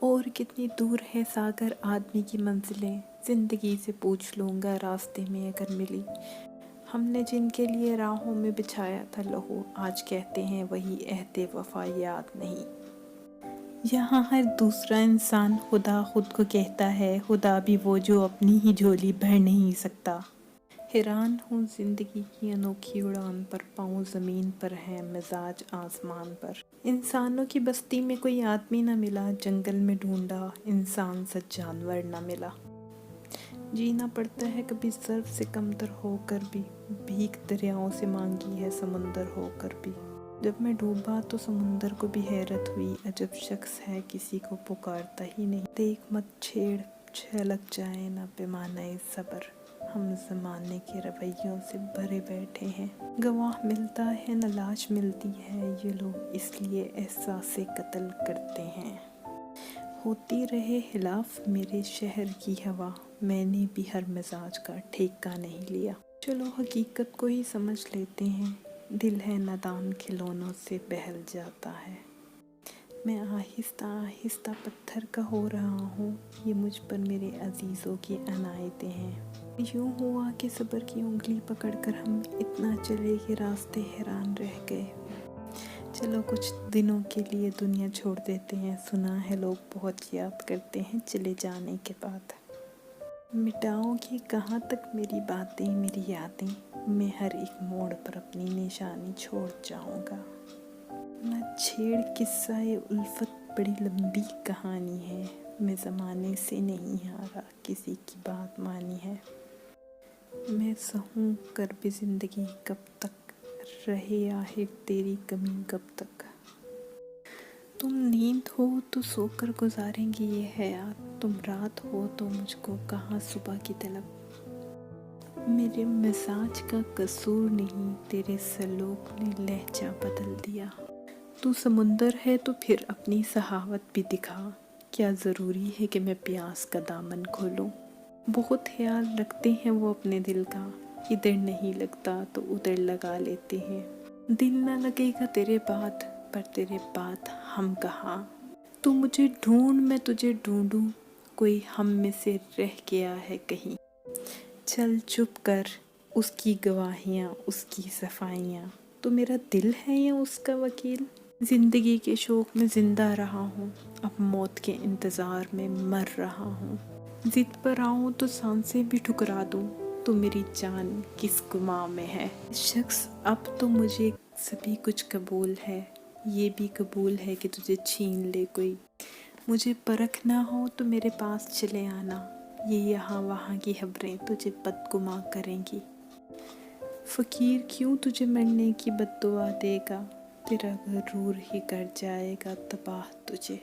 اور کتنی دور ہے ساگر آدمی کی منزلیں، زندگی سے پوچھ لوں گا راستے میں اگر ملی۔ ہم نے جن کے لیے راہوں میں بچھایا تھا لہو، آج کہتے ہیں وہی عہد وفا یاد نہیں۔ یہاں ہر دوسرا انسان خدا خود کو کہتا ہے، خدا بھی وہ جو اپنی ہی جھولی بھر نہیں سکتا۔ حیران ہوں زندگی کی انوکھی اڑان پر، پاؤں زمین پر ہے مزاج آسمان پر۔ انسانوں کی بستی میں کوئی آدمی نہ ملا، جنگل میں ڈھونڈا انسان سا جانور نہ ملا۔ جینا پڑتا ہے کبھی ظرف سے کمتر ہو کر بھی، بھیک دریاؤں سے مانگی ہے سمندر ہو کر بھی۔ جب میں ڈوبا تو سمندر کو بھی حیرت ہوئی، عجب شخص ہے کسی کو پکارتا ہی نہیں۔ دیکھ مت چھیڑ چھلک جائے نہ پیمانۂ صبر، ہم زمانے کے رویوں سے بھرے بیٹھے ہیں۔ گواہ ملتا ہے نہ لاش ملتی ہے، یہ لوگ اس لیے احساس قتل کرتے ہیں۔ ہوتی رہے خلاف میرے شہر کی ہوا، میں نے بھی ہر مزاج کا ٹھیکہ نہیں لیا۔ چلو حقیقت کو ہی سمجھ لیتے ہیں، دل ہے نادان کھلونوں سے بہل جاتا ہے۔ میں آہستہ آہستہ پتھر کا ہو رہا ہوں، یہ مجھ پر میرے عزیزوں کی عنایتیں ہیں۔ یوں ہوا کہ صبر کی انگلی پکڑ کر ہم اتنا چلے کہ راستے حیران رہ گئے۔ چلو کچھ دنوں کے لیے دنیا چھوڑ دیتے ہیں، سنا ہے لوگ بہت یاد کرتے ہیں چلے جانے کے بعد۔ مٹاؤ گی کہاں تک میری باتیں میری یادیں، میں ہر ایک موڑ پر اپنی نشانی چھوڑ جاؤں گا۔ نہ چھیڑ قصہ الفت بڑی لمبی کہانی ہے، میں زمانے سے نہیں ہارا کسی کی بات مانی ہے۔ میں سہوں کرب زندگی کب تک، رہے آخر تیری کمی کب تک۔ تم نیند ہو تو سو کر گزاریں گی یہ حیات، تم رات ہو تو مجھ کو کہاں صبح کی طلب۔ میرے مزاج کا قصور نہیں، تیرے سلوک نے لہجہ بدل دیا۔ تو سمندر ہے تو پھر اپنی سخاوت بھی دکھا، کیا ضروری ہے کہ میں پیاس کا دامن کھولوں۔ بہت خیال رکھتے ہیں وہ اپنے دل کا، ادھر نہیں لگتا تو ادھر لگا لیتے ہیں۔ دل نہ لگے گا تیرے بعد، پر تیرے بعد ہم کہاں۔ تو مجھے ڈھونڈ میں تجھے ڈھونڈوں، کوئی ہم میں سے رہ گیا ہے کہیں۔ چل چپ کر، اس کی گواہیاں اس کی صفائیاں، تو میرا دل ہے یا اس کا وکیل۔ زندگی کے شوق میں زندہ رہا ہوں، اب موت کے انتظار میں مر رہا ہوں۔ ضد پر آؤں تو سانسیں بھی ٹھکرا دوں، تو میری جان کس گماں میں ہے۔ شخص اب تو مجھے سبھی کچھ قبول ہے، یہ بھی قبول ہے کہ تجھے چھین لے کوئی۔ مجھے پرکھنا ہو تو میرے پاس چلے آنا، یہ یہاں وہاں کی خبریں تجھے بدگماں کریں گی۔ فقیر کیوں تجھے مرنے کی بد دعا دے گا، تیرا غرور ہی کر جائے گا تباہ تجھے۔